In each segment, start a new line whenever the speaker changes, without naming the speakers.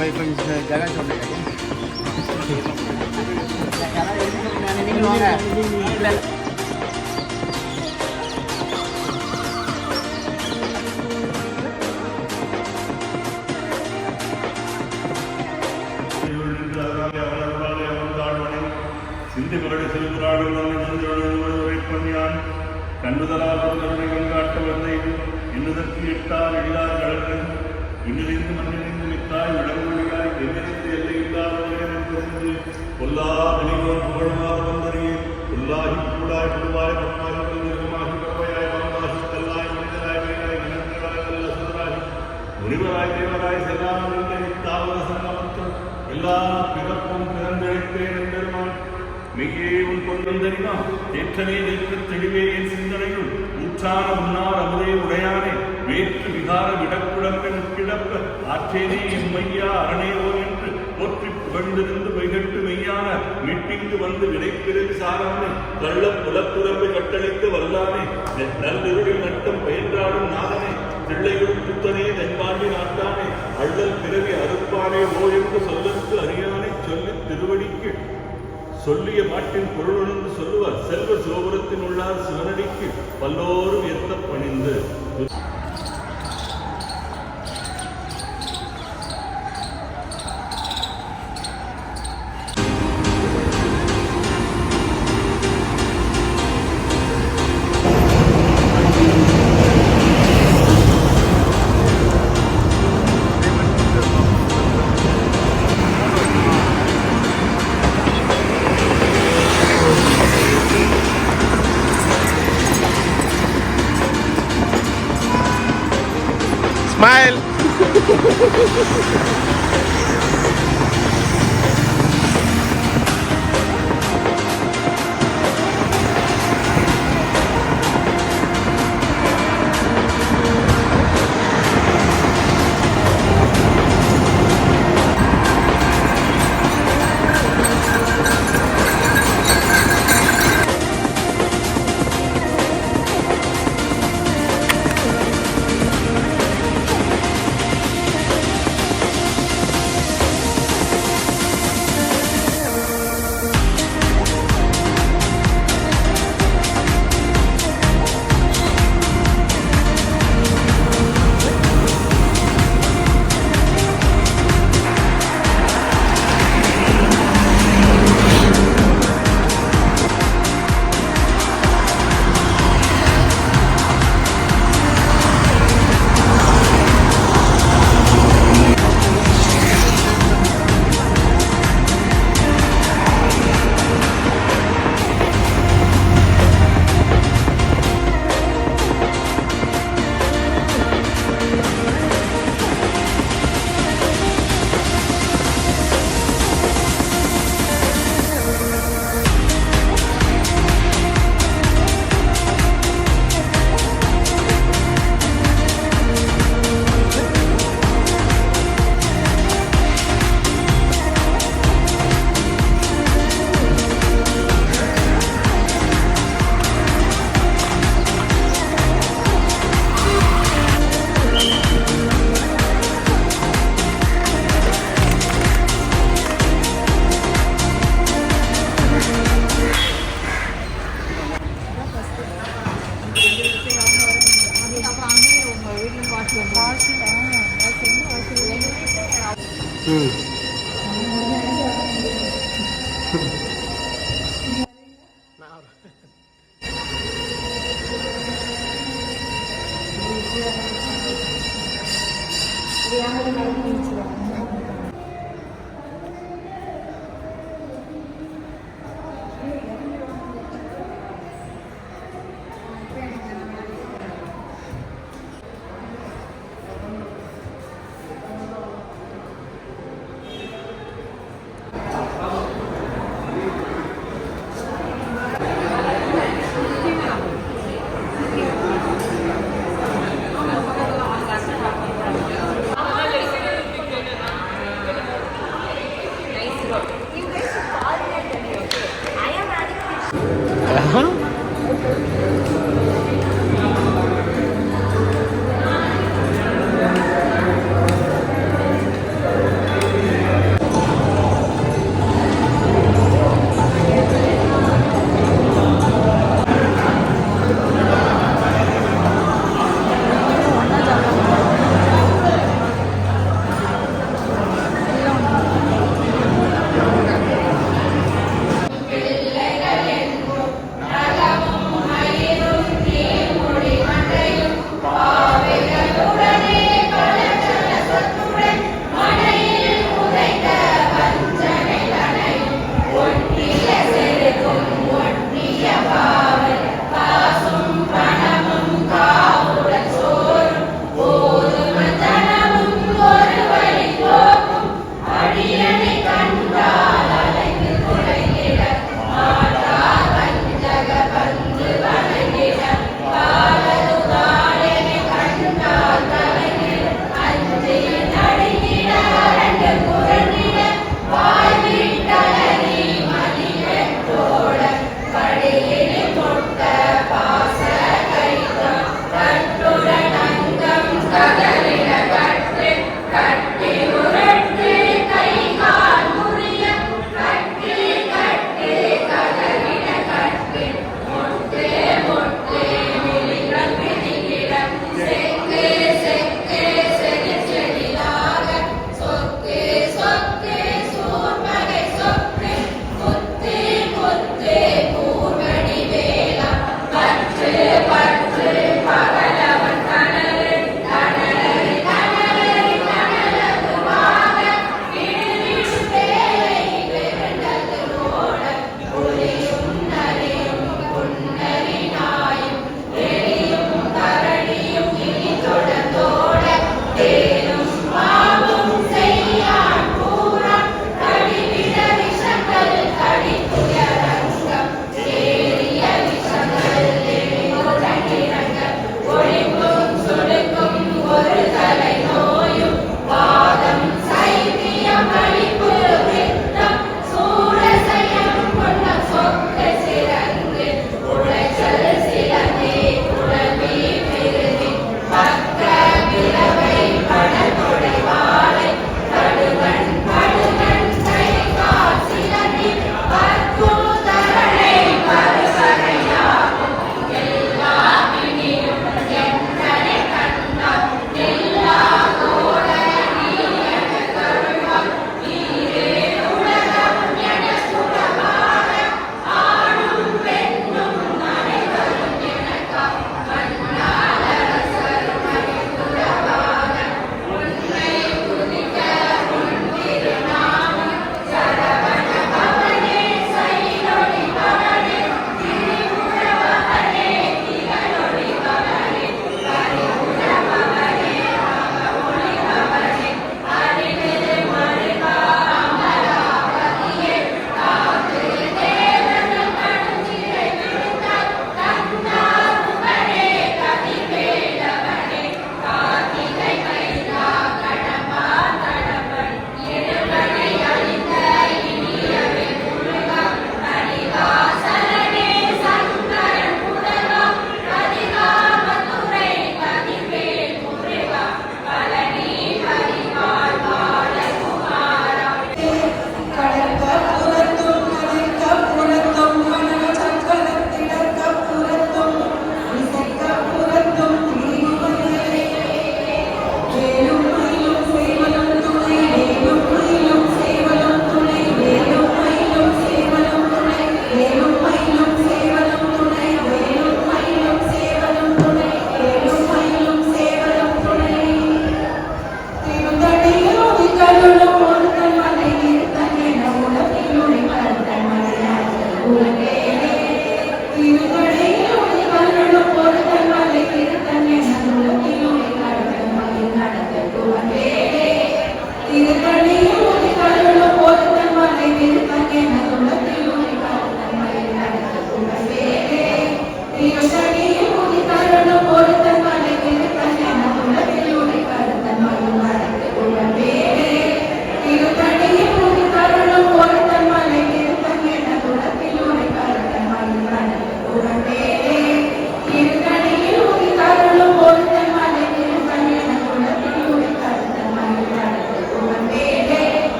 भाई कुछ जगह छोड़ने का नहीं होगा
கண்டுதலால் காட்ட வந்தை என்னதற்கு இட்டால் எழிலார் கழகன் இன்னிலிருந்து மண்ணிலிருந்து நிற்காய் விடமொழியாய் எதிரிந்து எல்லை இல்லாத பொல்லா வெளியோர் புகழமாக வந்தறியே புல்லாகி கூடாய் புழுவாய் பன்மாகி பல்மிருகமாகி பறவையாய் பாம்பாகி கல்லாய் மனிதராய் வேலாய் இனங்களாய் நல்ல சுதராகி முனிவராய் தேவராய் செல்லாமல் தாவர சங்கமத்துள் எல்லா பிறப்பும் பிறந்தழைப்பேன் என்பெருமான் மெய்யே உன் கொண்டறிவா தேற்றனே நிற்க தெளிவே என் சிந்தனையுள் ஊற்றான உன்னார் அமுதே உடையானே வேற்று விகார விடக்குழம்பை முக்கிடப்ப ஆற்றேனே என் மையா அரணேவோ என்று போற்றி புகழ்ந்திருந்து வைகட்டு மெய்யான மீட்டிங்கு வந்து விடைப்பிறகு சாரானே கள்ள புலத்துறம்பை கட்டளித்து வல்லானே நல்லிருளில் நட்டம் பயின்றாடும் நாதனே திள்ளையுள் புத்தனே தென்பாண்டி நாட்டானே அள்ளல் பிறவி அறுப்பானே ஓ என்று சொல்லற்கு அறியானே சொல்லி திருவடிக்கு சொல்லிய பாட்டின் பொருளுணர்ந்து சொல்லுவார் செல்வ சோபுரத்தின் உள்ளார் சிவனடிக்கு பல்லோரும் எத்த பணிந்து
Smile.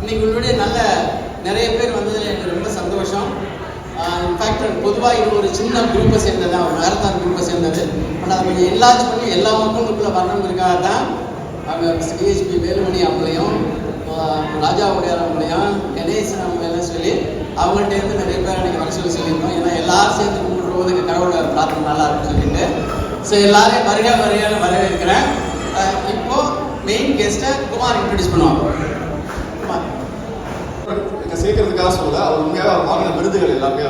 இன்னைக்கு நல்ல நிறைய பேர் வந்ததில் எனக்கு ரொம்ப சந்தோஷம். இன்ஃபேக்ட் பொதுவாக இது ஒரு சின்ன குரூப்பை சேர்ந்தது தான், ஒரு மேரத்தான் குரூப்பை சேர்ந்தது. பட் அதை கொஞ்சம் எல்லாச்சு பண்ணி எல்லா மக்களுக்குள்ளே வரணுங்கிறதுக்காக தான் அவங்க டிஎஸ்பி வேலுமணி அவங்களையும் ராஜா உடையார் அவங்களையும் கணேசன் அவங்களெல்லாம் சொல்லி அவங்கள்ட்ட இருந்து நிறைய பேர் அன்றைக்கி வர சொல்லியிருந்தோம். ஏன்னா எல்லாரும் சேர்ந்து கும்பிட்ற போது கடவுளோட பிரார்த்தனை நல்லா இருக்குன்னு சொல்லிட்டு ஸோ எல்லாரையும் வருகையான வரவேற்கிறேன். இப்போது மெயின் கெஸ்ட்டை குமார் இன்ட்ரடியூஸ் பண்ணுவாங்க.
சேர்க்கறதுக்காக சொல்ல அவர் உண்மையாக அவர் வாங்கின விருதுகள் எல்லாமே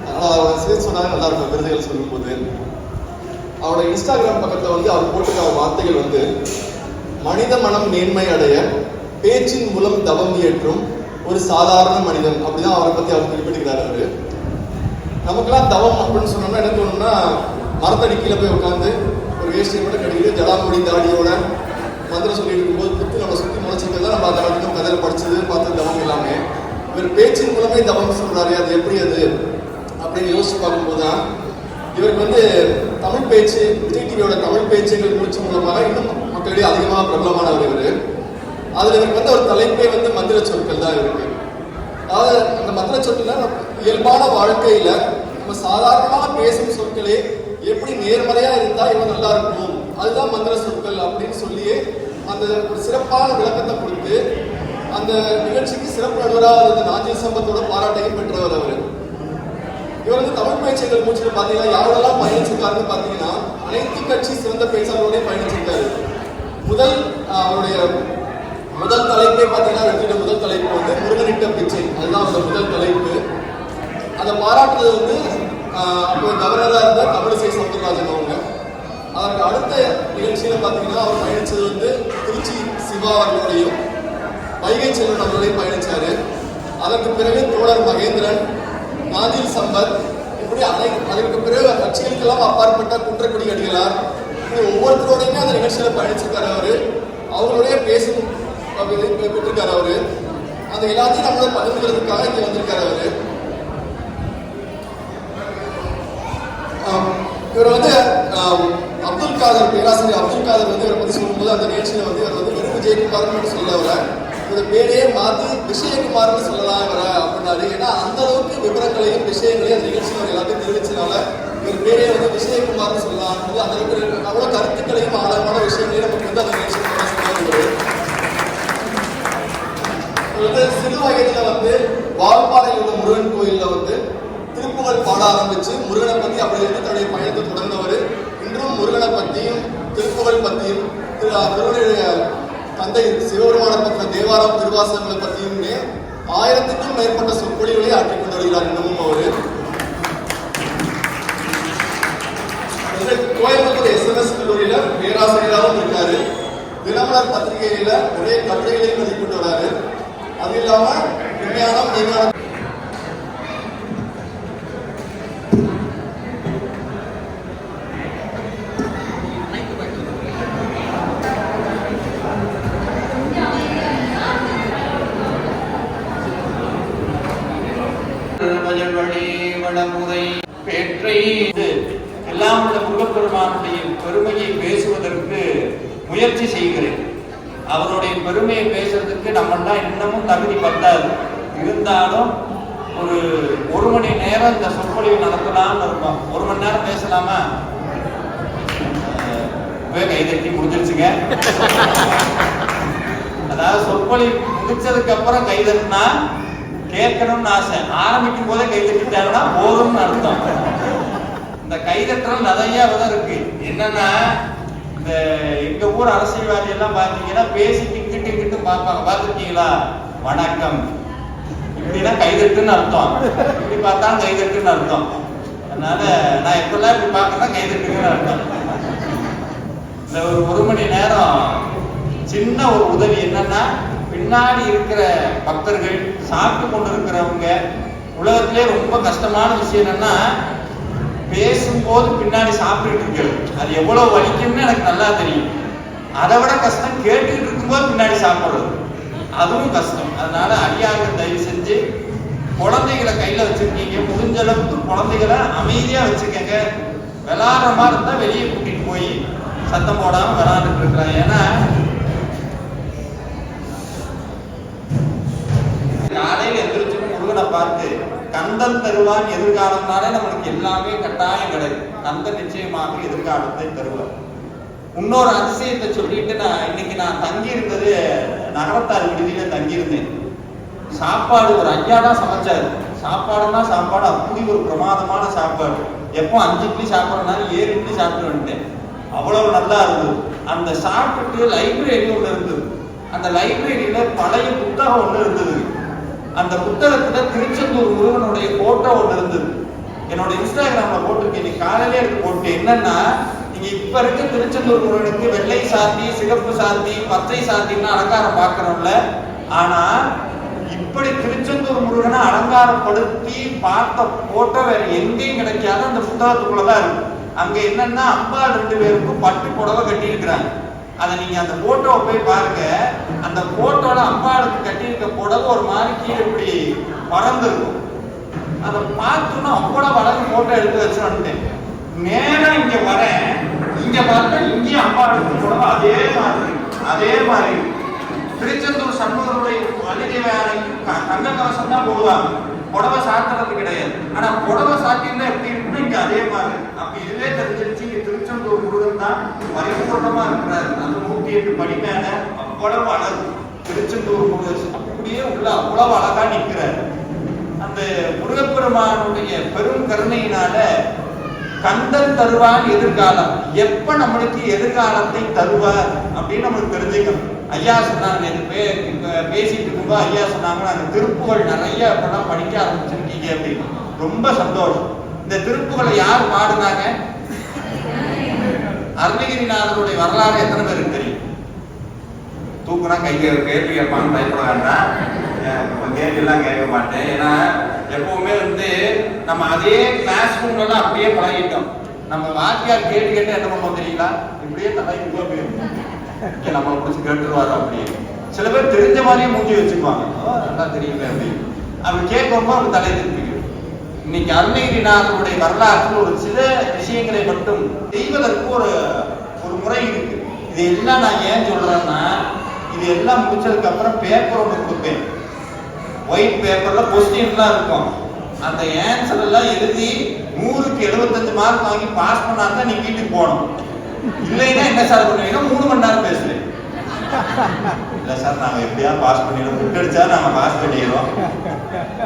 அதனால் அவர் சேர்த்து சொன்னாங்க நல்லா இருக்கும் விருதுகள் சொல்லும்போது. அவரோட இன்ஸ்டாகிராம் பக்கத்தில் அவர் போட்டிருக்க வார்த்தைகள் மனித மனம் மேன்மை அடைய பேச்சின் மூலம் தவம் இயற்றும் ஒரு சாதாரண மனிதன் அப்படிதான் அவரை பற்றி அவர் குறிப்பிட்டிருக்கிறார். அவரு நமக்கெல்லாம் தவம் அப்படின்னு சொன்னோம்னா என்ன தோணும்னா மரத்தடி கீழே போய் உட்காந்து ஒரு வேஷ்டியை மட்டும் கட்டிக்கிட்டு ஜடாமுடி தாடியோட மந்திரம் சொல்லிட்டு இருக்கும்போது புத்து நம்ம சுற்றி முளைச்சிருக்கிறதா நம்ம அந்த வரைக்கும் கதையில் படிச்சது பார்த்து தவம் எல்லாமே. இவர் பேச்சின் மூலமே தவம் சொல்றாரு. அது எப்படி அது அப்படின்னு யோசிச்சு பார்க்கும்போது தான் இவருக்கு தமிழ் பேச்சு விஜய் டிவியோட தமிழ் பேச்சுகள் முடிச்ச மூலமாக இன்னும் மக்களிடையே அதிகமாக பிரபலமானவர் இவர். அதில் இவருக்கு ஒரு தலைப்பே மந்திர சொற்கள் தான் இருக்கு. அதாவது அந்த மந்திர சொற்கள் இயல்பான வாழ்க்கையில நம்ம சாதாரணமாக பேசும் சொற்களே எப்படி நேர்மறையா இருந்தா இவன் நல்லா இருக்கும், அதுதான் மந்திர சொற்கள் அப்படின்னு சொல்லியே அந்த ஒரு சிறப்பான விளக்கத்தை கொடுத்து அந்த நிகழ்ச்சிக்கு சிறப்பு நடுவராக நாஞ்சில் சம்பத்தோட பாராட்டையும் பெற்றவர் அவர். இவர் தமிழ் பேச்சுகள் மூச்சில் பார்த்தீங்கன்னா யாரெல்லாம் பயணிச்சிருக்காருன்னு பார்த்தீங்கன்னா அனைத்து கட்சி சிறந்த பேச்சாளரோடய பயணிச்சிருக்காரு. அவருடைய முதல் தலைப்பே பார்த்தீங்கன்னா வெற்றிட முதல் தலைப்பு முருகனிட்ட பிச்சை, அதுதான் அவரோட முதல் தலைப்பு. அதை பாராட்டுறது அப்போ கவர்னராக இருந்த தமிழிசை சவுந்தரராஜன் அவங்க. அதற்கு அடுத்த நிகழ்ச்சியில பார்த்தீங்கன்னா அவர் பயணிச்சது திருச்சி சிவா அவர்களோடையும் வைகை செல்வன் அவர்களையும் பயணிச்சாரு. அதற்கு பிறகு தோழர் மகேந்திரன், நாஞ்சில் சம்பத், இப்படி அதற்கு பிறகு கட்சிகளுக்கெல்லாம் அப்பாற்பட்ட குன்றக்குடி அடிகளார், ஒவ்வொருத்தரோடையுமே அந்த நிகழ்ச்சியில பயணிச்சிருக்காரு. அவங்களுடைய பேசும் பெற்றிருக்காரு. அந்த எல்லாத்தையும் நம்மளை பகிர்ந்துக்கிறதுக்காக இங்க வந்திருக்காரு. இவர் அப்துல் காதர், பேராசிரியர் அப்துல் காதர் இவரை பற்றி சொல்லும்போது அந்த நிகழ்ச்சியில இவர் வெறும் விஜயகுமார்னு சொல்ல இவர பேரையே மாற்றி விஷயகுமார்னு சொல்லலாம் இவர அப்படின்னாரு. ஏன்னா அந்த அளவுக்கு விவரங்களையும் விஷயங்களையும் அந்த நிகழ்ச்சியில் எல்லாத்தையும் தெரிவிச்சனால இவர் பேரே விஷயகுமார்னு சொல்லலாம். அந்த அளவுக்கு அவ்வளோ கருத்துக்களையும் ஆழமான விஷயங்களையும் நமக்கு அந்த நிகழ்ச்சி சொல்லுவாங்க. சிறு வயதுல வால்பாறையில் உள்ள முருகன் கோயில்ல திருப்புகழ் பாட ஆரம்பிச்சு முருகனை பத்தி அப்படி இருந்து தன்னுடைய பயணத்தை தொடர்ந்தவர். இன்றும் முருகனை பற்றியும் திருப்புகழ் பற்றியும் திருவள்ளுடைய தந்தை சிவபெருமானை பற்றின தேவாரம் திருவாசகங்களை பற்றியுமே 1000க்கும் மேற்பட்ட சொற்பொழிகளை ஆற்றிக் கொண்டு வருகிறார். இன்னமும் அவரு கோயம்புத்தூர் SMS கல்லூரியில பேராசிரியராகவும் இருக்காரு. தினமலர் பத்திரிகையில நிறைய கட்டுரைகளையும் எழுதிக்கொண்டு வராரு. அது இல்லாம விஞ்ஞானம் விஞ்ஞானம்
எல்லாம் உள்ள முருகப்பெருமானுடைய பெருமையை பேசுவதற்கு முயற்சி செய்கிறேன். அவருடைய பெருமையை பேசுறதுக்கு நம்மளாம் இன்னமும் தகுதி பத்தாது. இருந்தாலும் ஒரு மணி நேரம் இந்த சொற்பொழிவு நடத்தலாம்னு இருக்கோம். 1 மணி நேரம் பேசலாமா? கைதட்டி முடிஞ்சிருச்சுங்க. அதாவது சொற்பொழிவு முடிச்சதுக்கு அப்புறம் கைதட்டினா கேட்கணும்னு ஆசை, ஆரம்பிக்கும் போதே கைதட்டிட்டாங்கன்னா போதும்னு அர்த்தம்.
கைதட்டல் நிறைய விதம் இருக்கு. என்னன்னா இந்த எங்க ஊர் அரசியல்வாதி எல்லாம் பாத்தீங்கன்னா பேசிட்டு இங்கிட்டு பார்ப்பாங்க. பார்த்துருக்கீங்களா? வணக்கம் இப்படின்னா கைதட்டுன்னு அர்த்தம், இப்படி பார்த்தா கைதட்டுன்னு அர்த்தம். அதனால நான் எப்பெல்லாம் இப்படி பார்க்கறேன் கைதட்டுன்னு அர்த்தம். இந்த ஒரு மணி நேரம் சின்ன ஒரு உதவி என்னன்னா, பின்னாடி இருக்கிற பக்தர்கள், சாப்பிட்டு கொண்டு இருக்கிறவங்க, உலகத்திலே ரொம்ப கஷ்டமான விஷயம் என்னன்னா பேசும்போது பின்னாடி சாப்பிட்டுட்டு இருக்கிறது. அது எவ்வளவு வலிக்கும்னு எனக்கு நல்லா தெரியும். அதை விட கஷ்டம் கேட்டுக்கிட்டு இருக்கும்போது பின்னாடி சாப்பிடுறது, அதுவும் கஷ்டம். அதனால அடியார்கள் தயவு செஞ்சு குழந்தைகளை கையில வச்சிருக்கீங்க, முடிஞ்ச அளவுக்கு குழந்தைகளை அமைதியா வச்சுக்கங்க. விளாடுற மாதிரி இருந்தா வெளியே கூட்டிட்டு போய் சத்தம் போடாம விளாண்டுட்டு இருக்கிறாங்க. ஏன்னா காலையில எந்திரிச்சு முருகனை பார்த்து கந்தன் தருவான் எதிர்காலம்னாலே நம்மளுக்கு எல்லாமே கட்டாயம் கிடையாது. கந்தன் நிச்சயமாக எதிர்காலத்தை தருவார். இன்னொரு அதிசயத்தை சொல்லிட்டு இன்னைக்கு நான் தங்கி இருந்தது நகரத்தார் விடுதியில தங்கி இருந்தேன். சாப்பாடு ஒரு ஐயா தான் சமைச்சாரு. சாப்பாடுன்னா சாப்பாடு அப்படி ஒரு பிரமாதமான சாப்பாடு. எப்போ 5 இட்லி சாப்பிட்றதுனால 7 இட்லி சாப்பிட்டு வந்துட்டேன். அவ்வளவு நல்லா இருந்தது. அந்த சாப்பிட்டு லைப்ரரி ஒன்று இருந்தது. அந்த லைப்ரரியில பழைய புத்தகம் ஒன்று இருந்தது. அந்த புத்தகத்துல திருச்செந்தூர் முருகனுடைய போட்டோ ஒன்று இருந்தது. என்னோட இன்ஸ்டாகிராம்ல போட்டிருக்கேன், இன்னைக்கு காலையிலே எடுத்து போட்டு. என்னன்னா, நீங்க இப்ப இருக்க திருச்செந்தூர் முருகனுக்கு வெள்ளை சாத்தி, சிகப்பு சாத்தி, பச்சை சாத்தின்னு அலங்காரம் பார்க்கறோம்ல. ஆனா இப்படி திருச்செந்தூர் முருகனை அலங்காரப்படுத்தி பார்த்த போட்டோ வேற எங்கேயும் கிடைக்காத அந்த புத்தகத்துக்குள்ளதான் இருக்கு. அங்க என்னன்னா, அம்பாள் 2 பேருக்கும் பட்டு புடவை கட்டி இருக்கிறாங்க. அதை நீங்க அந்த போட்டோவை போய் பாருங்க. அந்த போட்டோல அம்பாளுக்கு கட்டியிருக்க புடவை ஒரு மாதிரி கீழே இப்படி பறந்துருக்கும். அதை பார்த்தோன்னா அவ்வளவு அழகு போட்டோ எடுத்து வச்சு வந்துட்டேன். நேரம் இங்க வரேன், இங்க பார்த்தா இங்கேயும் அம்பாளுக்கு புடவை அதே மாதிரி திருச்செந்தூர் சண்முகருடைய மல்லிகை வேலைக்கு தங்க கவசம் தான் போடுவாங்க, புடவை சாத்துறது கிடையாது. ஆனா புடவை சாத்தியிருந்தா எப்படி இருக்குன்னு இங்க அதே மாதிரி. அப்ப இதுவே தெரிஞ்சிருச்சு, இங்க திருச்செந்தூர் முருகன் தான் பரிபூர்ணமா இருக்கிறாரு. அந்த 108 படி மேல அவ்வளவு அழகு. திருச்செந்தூர் முருகன் அப்படியே உள்ள அவ்வளவு அழகா நிற்கிறாரு. அந்த முருகப்பெருமானுடைய பெரும் கருணையினால கந்தன் தருவான் எதிர்காலம். எப்ப நம்மளுக்கு எதிர்காலத்தை தருவார் அப்படின்னு நம்மளுக்கு தெரிஞ்சுக்கணும். ஐயா சொன்னாங்க, பேசிட்டு இருக்கும்போது ஐயா சொன்னாங்க, அந்த திருப்புகள் நிறைய இப்பெல்லாம் படிக்க ஆரம்பிச்சிருக்கீங்க அப்படின்னு. ரொம்ப சந்தோஷம். இந்த திருப்புகளை யார் பாடுனாங்க? அருணகிரிநாதருடைய வரலாறு எத்தனை பேருக்கு தெரியும்? தூக்குனா கேள்வி கேட்பான்னு பயப்பட வேண்டாம். கேள்வி எல்லாம் கேட்க மாட்டேன். ஏன்னா எப்பவுமே நம்ம அதே கிளாஸ் ரூம்ல அப்படியே பழகிட்டோம். நம்ம வாத்தியார் கேட்டு என்ன பண்ணுவோம் தெரியுங்களா? இப்படியே தலைக்கு போயிருக்கோம், நம்மளை பிடிச்சி கேட்டுருவாரு அப்படின்னு. சில பேர் தெரிஞ்ச மாதிரியே மூஞ்சி வச்சுக்குவாங்க, நல்லா தெரியுமே அப்படின்னு. அப்படி கேட்கும்போது அவங்க தலையை திருப்பிக்கும். இன்னைக்கு அருணகிரிநாதருடைய வரலாற்றில் ஒரு சில விஷயங்களை மட்டும் செய்வதற்கு ஒரு முறை இருக்கு. இது எல்லாம் நான் ஏன் சொல்றேன்னா, இது எல்லாம் முடிச்சதுக்கு அப்புறம் பேப்பர் ஒன்று கொடுப்பேன். ஒயிட் பேப்பர்ல கொஸ்டின்லாம் இருக்கும். அந்த ஆன்சர் எல்லாம் எழுதி 100க்கு 75 மார்க் வாங்கி பாஸ் பண்ணாதான் நீ வீட்டுக்கு போகணும். இல்லைன்னா என்ன சார் பண்ணுவீங்க? 3 மணி நேரம் பேசுறேன். இல்ல சார், நாங்க எப்படியாவது பாஸ் பண்ணிடுவோம், புக் அடிச்சா நாங்க பாஸ் பண்ணிடுவோம்.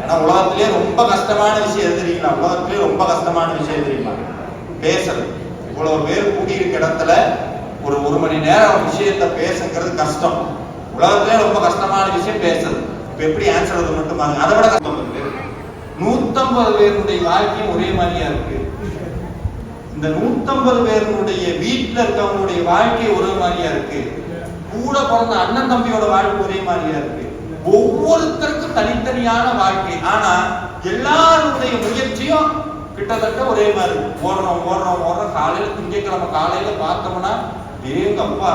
ஆனா உலகத்திலேயே ரொம்ப கஷ்டமான விஷயம் எது தெரியுங்களா? உலகத்திலேயே ரொம்ப கஷ்டமான விஷயம் தெரியுமா? பேசுறது. இவ்வளவு பேர் கூடியிருக்க இடத்துல ஒரு மணி நேரம் விஷயத்த பேசுங்கிறது கஷ்டம். உலகத்திலே ரொம்ப கஷ்டமான விஷயம் பேசுறது. இப்ப எப்படி ஆன்சர் அது மட்டும் பாருங்க. அதை விட 150 பேருடைய வாழ்க்கையும் ஒரே மாதிரியா இருக்கு. இந்த 150 பேருடைய வீட்டுல இருக்கவங்களுடைய வாழ்க்கை ஒரே மாதிரியா இருக்கு. கூட பிறந்த அண்ணன் தம்பியோட வாழ்க்கை ஒரே மாதிரியா இருக்கு. ஒவ்வொருத்தருக்கும் தனித்தனியான வாழ்க்கை. ஆனா எல்லாருடைய முயற்சியும் கிட்டத்தட்ட ஒரே மாதிரி. ஓடுறோம். காலையில திங்கட்கிழமை காலையில பார்த்தோம்னா எங்க அப்பா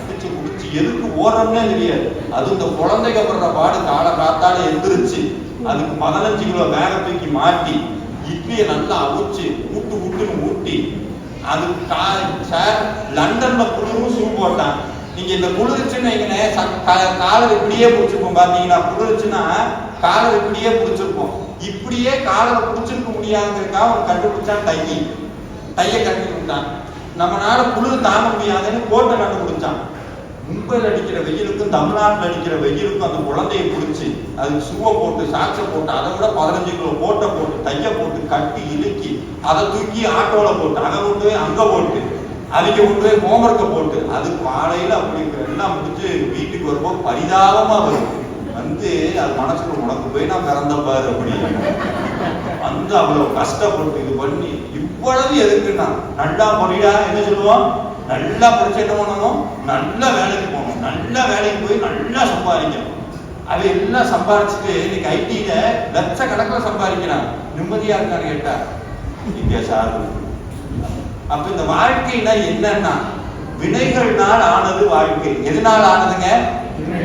அடிச்சு குடிச்சு எதுக்கு ஓடுறோம்னே தெரியாது. அது இந்த குழந்தைங்க படுற பாடு. காத்தால எந்திரிச்சு அதுக்கு 15 கிலோ வேக தூக்கி மாட்டி இட்லியை நல்லா அவிச்சு ஊட்டுன்னு ஊட்டி அது லண்டன்ல குளிரும் ஷூ போட்டான். நீங்க இந்த குளிர்ச்சுன்னு காலர் இப்படியே பிடிச்சிருப்போம். பாத்தீங்கன்னா குளிர்ச்சுன்னா காலர் இப்படியே பிடிச்சிருப்போம். இப்படியே காலரை பிடிச்சிருக்க முடியாதுங்கிறதுக்காக அவன் கண்டுபிடிச்சான் டைய கண்டுபிடிச்சான். நம்மளால குளிர் தாங்க முடியாதுன்னு கோட்டை கண்டுபிடிச்சான். மும்பையில் அடிக்கிற வெயிலுக்கும் தமிழ்நாட்டில் அடிக்கிற வெயிலுக்கும் அந்த குழந்தையை பிடிச்சி அதுக்கு ஷூவை போட்டு சாக்ஸை போட்டு அதை விட 15 கிலோ போட்டை போட்டு தைய போட்டு கட்டி இழுக்கி அதை தூக்கி ஆட்டோவில் போட்டு அதை கொண்டு போய் அங்கே போட்டு அதுக்கு கொண்டு போய் ஹோம்ஒர்க்கை போட்டு அது காலையில் அப்படி எல்லாம் முடிச்சு வீட்டுக்கு வரும்போது பரிதாபமாக வரும். வந்து அது மனசுக்கு உனக்கு போய் நான் பிறந்தப்பாரு அப்படி வந்து அவ்வளவு கஷ்டப்பட்டு இது பண்ணி இவ்வளவு எதுக்குன்னா நல்லா படிடா என்ன சொல்லுவோம், நல்லா படிச்சு என்ன பண்ணணும், நல்ல வேலைக்கு போகணும், நல்ல வேலைக்கு போய் நல்லா சம்பாதிக்கணும். அது எல்லாம் சம்பாதிச்சுட்டு இன்னைக்கு ஐடியில லட்சக்கணக்கில் சம்பாதிக்கிறான். நிம்மதியா இருக்கான்னு கேட்டா இங்க சாரு. அப்ப இந்த வாழ்க்கைனா என்னன்னா வினைகள்னால் ஆனது வாழ்க்கை. எதனால் ஆனதுங்க?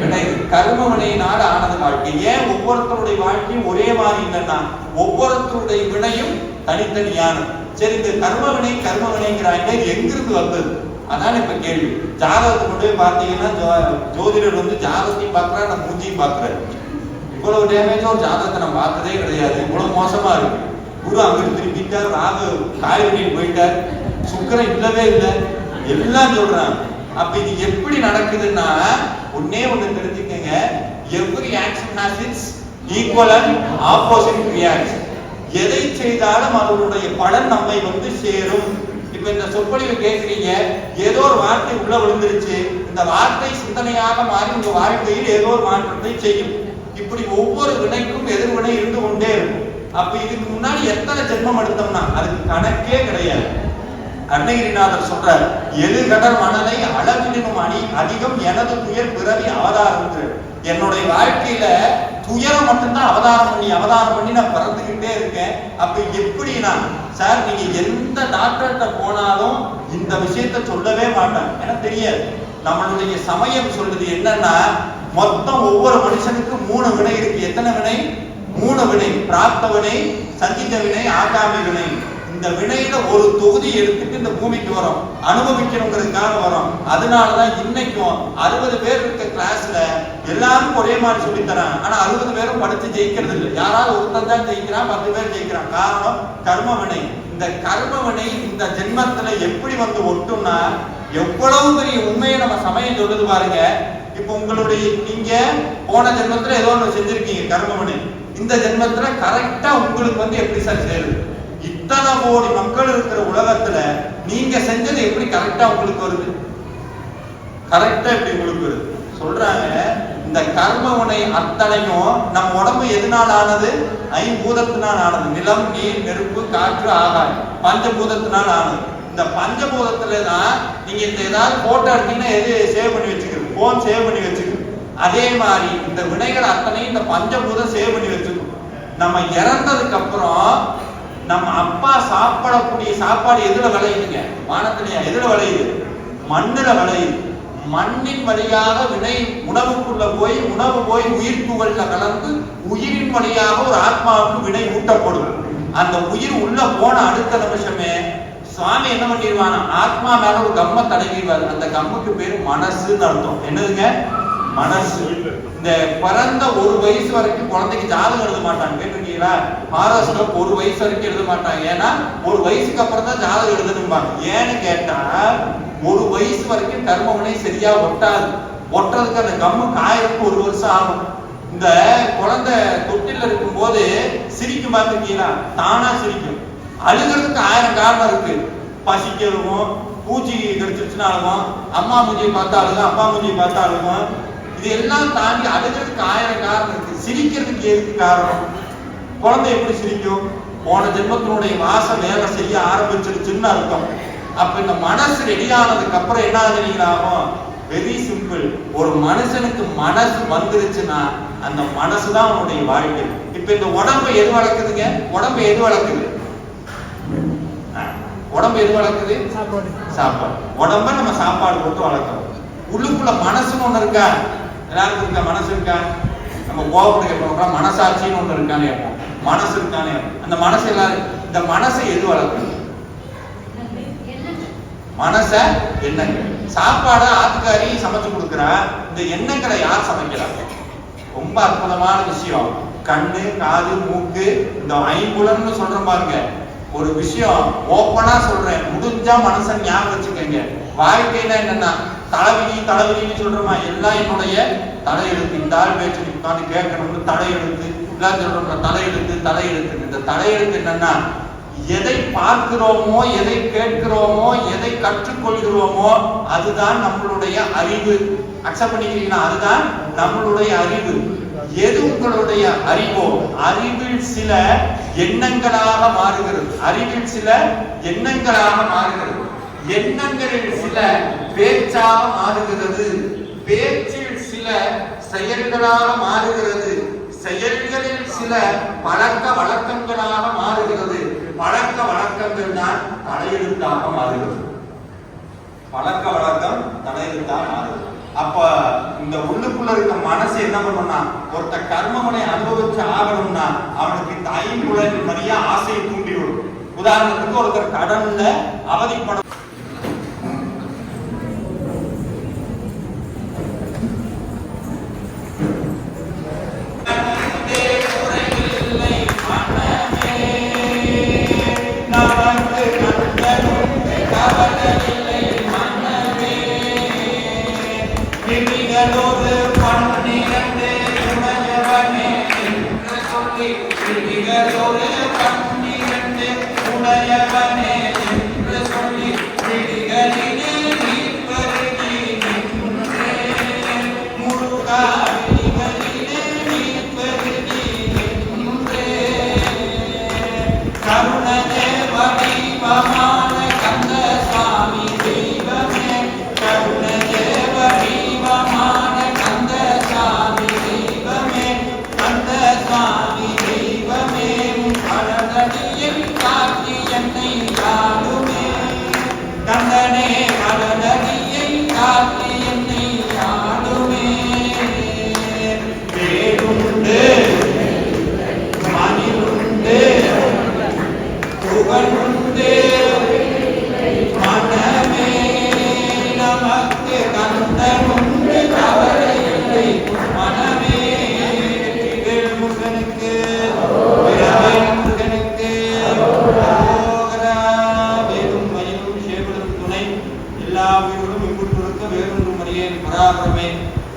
வினை. கர்ம வினையினால் ஆனது வாழ்க்கை. ஏன் ஒவ்வொருத்தருடைய வாழ்க்கையும் ஒரே மாதிரி இல்லைன்னா ஒவ்வொருத்தருடைய வினையும் தனித்தனியானது. சரி, இந்த கர்ம வினைங்கிறாங்க எங்கிருந்து வந்தது? அதான் இப்ப கேள்வி. ஜாதகத்தை கொண்டு போய் பார்த்தீங்கன்னா ஜோதிடர் வந்து ஜாதகத்தையும் பார்க்கிறார், நம்ம மூஞ்சியும் பார்க்கிறார். இவ்வளவு டேமேஜ் ஒரு ஜாதகத்தை நம்ம பார்த்ததே கிடையாது. இவ்வளவு மோசமா இருக்கு. குரு அங்கிட்டு திரும்பிட்டார், ராகு காய்கறி போயிட்டார், சுக்கரன் இல்லவே இல்லை, எல்லாம் சொல்றாங்க. அப்ப இது எப்படி நடக்குதுன்னா ஒன்னே ஒண்ணு தெரிஞ்சுக்கங்க, every action has it's equal and opposite reaction. எதை செய்தாலும் அதனுடைய பலன் நம்மை வந்து சேரும். இப்ப இந்த சொற்பொழிவை கேட்கிறீங்க, ஏதோ ஒரு வார்த்தை உள்ள விழுந்துருச்சு, இந்த வார்த்தை சிந்தனையாக மாறி உங்க வாழ்க்கையில் ஏதோ ஒரு மாற்றத்தை செய்யும். இப்படி ஒவ்வொரு வினைக்கும் எதிர்வினை இருந்து கொண்டே இருக்கும். அப்ப இதுக்கு முன்னாடி எத்தனை ஜென்மம் எடுத்தோம்னா அதுக்கு கணக்கே கிடையாது. அருணகிரிநாதர் சொல்றார், எது கடல் மணலை அளவினும் அதிகம் எனது துயர் பிறவி அவதாரம். என்னுடைய வாழ்க்கையில துயரம் மட்டும்தான் அவதாரம் பண்ணி நான் பிறந்துகிட்டே இருக்கேன். அப்ப எப்படின்னா சார், நீங்க எந்த டாக்டர்கிட்ட போனாலும் இந்த விஷயத்த சொல்லவே மாட்டாங்க, எனக்கு தெரியாது. நம்மளுடைய சமயம் சொல்றது என்னன்னா மொத்தம் ஒவ்வொரு மனுஷனுக்கு 3 வினை இருக்கு. எத்தனை வினை? 3 வினை. பிராப்த வினை, சஞ்சித வினை, ஆகாமி வினை. இந்த வினையில ஒரு தொகுதி எடுத்துட்டு இந்த பூமிக்கு வரும், அனுபவிக்கணுங்கிறதுக்காக வரும். அதனாலதான் இன்னைக்கும் 60 பேர் இருக்க கிளாஸ்ல எல்லாரும் ஒரே மாதிரி சொல்லித்தரான். ஆனா 60 பேரும் படிச்சு ஜெயிக்கிறது இல்லை. யாராவது ஒருத்தர் தான் ஜெயிக்கிறான், 10 பேர் ஜெயிக்கிறான். காரணம் கர்ம வினை. இந்த கர்ம வினை இந்த ஜென்மத்துல எப்படி வந்து ஒட்டும்னா எவ்வளவு பெரிய உண்மையை நம்ம சமயம் சொல்லுது பாருங்க. இப்ப உங்களுடைய நீங்க போன ஜென்மத்துல ஏதோ ஒன்று செஞ்சிருக்கீங்க கர்ம வினை, இந்த ஜென்மத்துல கரெக்டா உங்களுக்கு வந்து எப்படி சார் சேருது? இத்தனை கோடி மக்கள் இருக்கிற உலகத்துல நீங்க செஞ்சது எப்படி கரெக்டா உங்களுக்கு வருது? கரெக்டா எப்படி உங்களுக்கு வருது சொல்றாங்க. இந்த கர்மவினை அத்தனையும் நம்ம உடம்பு எதனால் ஆனது? 5 பூதத்தினால் ஆனது. நிலம், நீர், நெருப்பு, காற்று, ஆகாயம், பஞ்சபூதத்தினால் ஆனது. இந்த பஞ்சபூதத்துல தான் நீங்க இந்த ஏதாவது போட்டோ எடுத்தீங்கன்னா எது சேவ் பண்ணி வச்சுக்கிறது? போன் சேவ் பண்ணி வச்சுக்கிறது. அதே மாதிரி இந்த வினைகள் அத்தனையும் இந்த பஞ்சபூதம் சேவ் பண்ணி வச்சுக்கணும். நம்ம இறந்ததுக்கு அப்புறம் நம்ம அப்பா சாப்பிடக்கூடிய சாப்பாடு எதுல விளையுதுங்க? வானத்திலேயா? எதுல விளையுது? மண்ணுல விளையுது. மண்ணின் வழியாக வினை உணவுக்குள்ள போய் உணவு போய் உயிர் துகள்ல கலந்து உயிரின் வழியாக ஒரு ஆத்மாவுக்கு வினை ஊட்டப்படும். அந்த உயிர் உள்ள போன அடுத்த நிமிஷமே சுவாமி என்ன பண்ணிடுவானா, ஆத்மா மேல ஒரு கம்மை தடவிடுவார். அந்த கம்முக்கு பேரு மனசுன்னு அர்த்தம். என்னதுங்க? மனசு. இந்த பிறந்த 1 வயசு வரைக்கும் குழந்தைக்கு ஜாதகம் எழுத மாட்டாங்க, கேட்டிருக்கீங்களா? ஹாரோஸ்கோப் 1 வயசு வரைக்கும் எழுத மாட்டாங்க. ஏன்னா 1 வயசுக்கு அப்புறம் தான் ஜாதகம் எழுதணும்பாங்க. ஏன்னு கேட்டா 1 வயசு வரைக்கும் கர்மவினை சரியா ஒட்டாது. ஒட்டுறதுக்கு அந்த கம்மு காயறதுக்கு 1 வருஷம் ஆகும். இந்த குழந்தை தொட்டில இருக்கும் போது சிரிக்கும், பார்த்துருக்கீங்களா? தானா சிரிக்கும். அழுகிறதுக்கு 1000 காரணம் இருக்கு. பசிக்கு அழுகும், பூச்சி கடிச்சிருச்சுன்னா அழுகும், அம்மா மூஞ்சியை பார்த்தா அழுகும், அப்பா மூஞ்சியை பார்த்தா அழுகும். இது எல்லாம் தாண்டி அழுகிறதுக்கு 1000 காரணம் இருக்கு. சிரிக்கிறதுக்கு எதுக்கு காரணம்? குழந்தை எப்படி சிரிக்கும்? போன ஜென்மத்தினுடைய வாசம் வேலை செய்ய ஆரம்பிச்சிருச்சுன்னு அர்த்தம். அப்ப இந்த மனசு ரெடியானதுக்கு அப்புறம் என்ன ஆகும்? Very simple. ஒரு மனுஷனுக்கு மனசு வந்துருச்சுன்னா அந்த மனசுதான் அவனுடைய வாழ்க்கை. இப்ப இந்த உடம்பு எது வளர்க்குதுங்க? உடம்பு எது வளர்க்குது? உடம்பு எது வளர்க்குது? சாப்பாடு. உடம்ப நம்ம சாப்பாடு போட்டு வளர்க்கிறோம். உள்ளுக்குள்ள மனசுன்னு ஒண்ணு இருக்கா? எல்லாருக்கும் இருக்கா? மனசு இருக்கா? நம்ம கோபப்பட கேட்போம், மனசாட்சின்னு ஒண்ணு இருக்கான்னு கேட்போம். மனசு இருக்கானே? அந்த மனசு எல்லாரும் இந்த மனசை எது வளர்க்குது? மனச எண்ணங்கள். சாப்பாடு ஆத்துக்காரி சமைச்சு கொடுக்குறா, இந்த எண்ணங்களை யார் சமைக்கிறாங்க? ரொம்ப அற்புதமான விஷயம். கண்ணு, காது, மூக்கு, இந்த 5 புலன்னு சொல்றோம் பாருங்க. ஒரு விஷயம் ஓப்பனா சொல்றேன், முடிஞ்சா மனசன் ஞாபகம் வச்சுக்கோங்க. வாழ்க்கையில என்னன்னா தலைவிதின்னு சொல்றோமா, எல்லாம் என்னுடைய தலையெழுத்து. இந்த ஆள் பேச்சு உட்காந்து கேட்கணும்னு தலையெழுத்து எல்லாம் சொல்றோம்ல, தலையெழுத்து. இந்த தலையெழுத்து என்னன்னா, எதை பார்க்கிறோமோ, எதை கேட்கிறோமோ, எதை கற்றுக்கொள்கிறோமோ அதுதான் நம்மளுடைய அறிவு. அக்செப்ட் பண்ணிக்கிறீங்களா? அதுதான் நம்மளுடைய அறிவு. எது உங்களுடைய அறிவோ அறிவில் சில எண்ணங்களாக மாறுகிறது. எண்ணங்களில் சில பேச்சாக மாறுகிறது. பேச்சில் சில செயல்களாக மாறுகிறது. செயல்களில் சில பழக்க வழக்கங்களாக மாறுகிறது. பழக்க வழக்கங்கள் தான் தலையெழுத்தாக மாறுகிறது. பழக்க வழக்கம் தலையெழுத்தாக மாறுகிறது. அப்ப இந்த உள்ளுக்குள்ள இருக்க மனசு என்ன பண்ணும்னா, ஒருத்த கர்மமனை அனுபவிச்சு ஆகணும்னா அவனுக்கு இந்த ஐம்புலன் நிறைய ஆசையை தூண்டிவிடும். உதாரணத்துக்கு ஒருத்தர் கடன்ல அவதிப்பட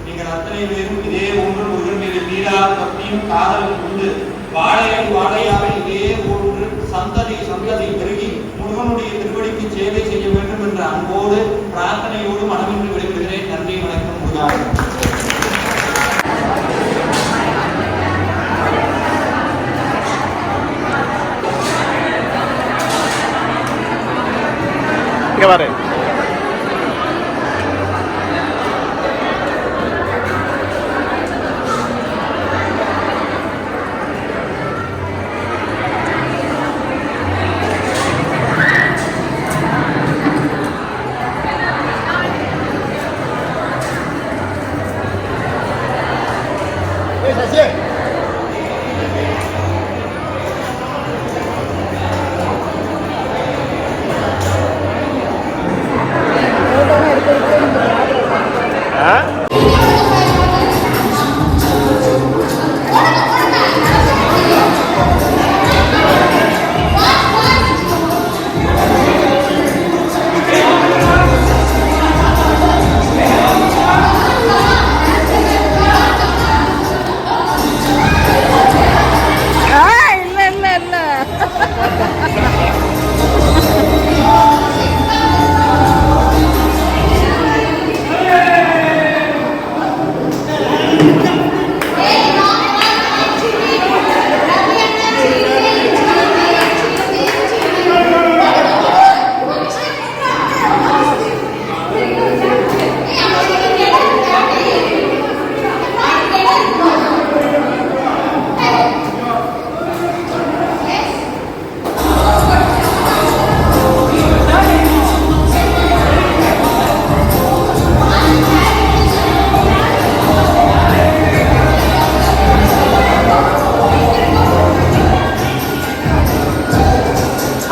நீங்கள் அத்தனை பேரும் இதே ஒன்று முருகன் மீது நீராத பக்தியும் காதலும் உண்டு. வாழையாக இதே ஒன்று சந்ததி பெருகி முருகனுடைய திருவடிக்கு சேவை செய்ய வேண்டும் என்ற அன்போடு பிரார்த்தனையோடு மனமின்றி விடைபெறுகிறேன். நன்றி, வணக்கம். முருகா.
இங்க பாரு.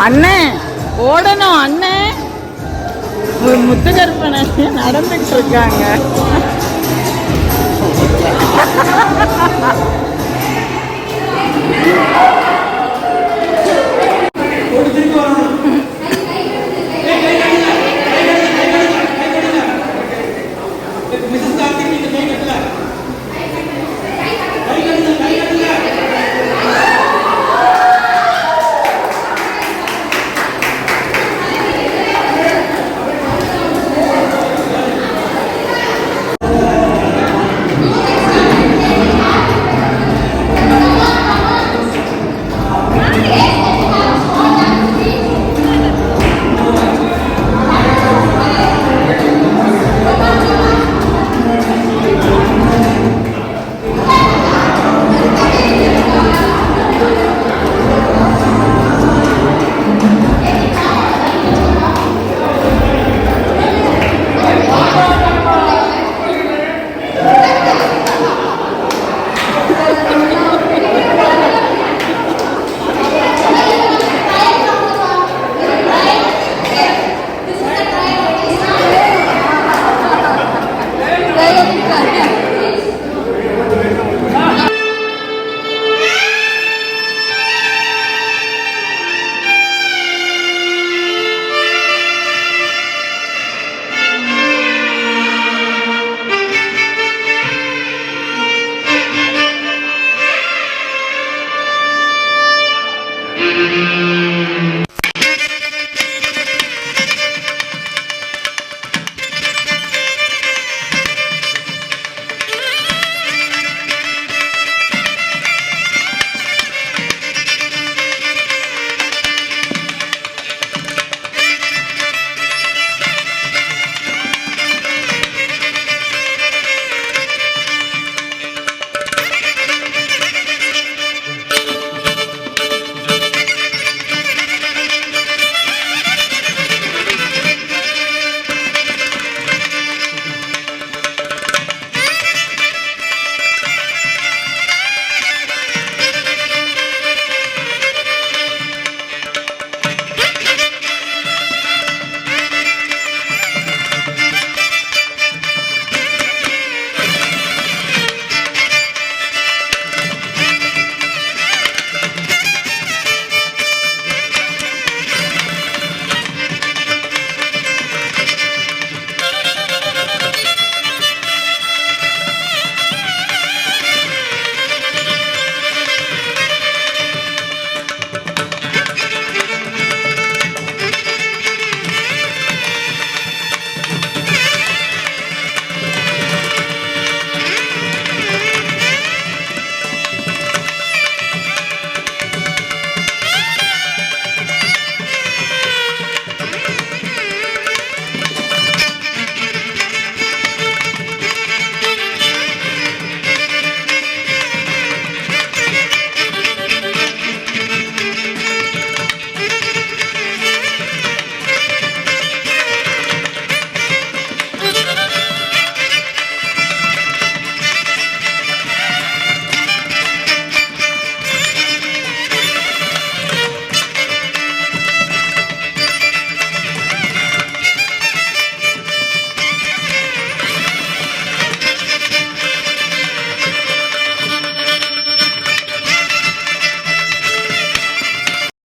அண்ணே ஓடணும், அண்ணே முத்துகருப்பனை நடந்துட்டு இருக்காங்க.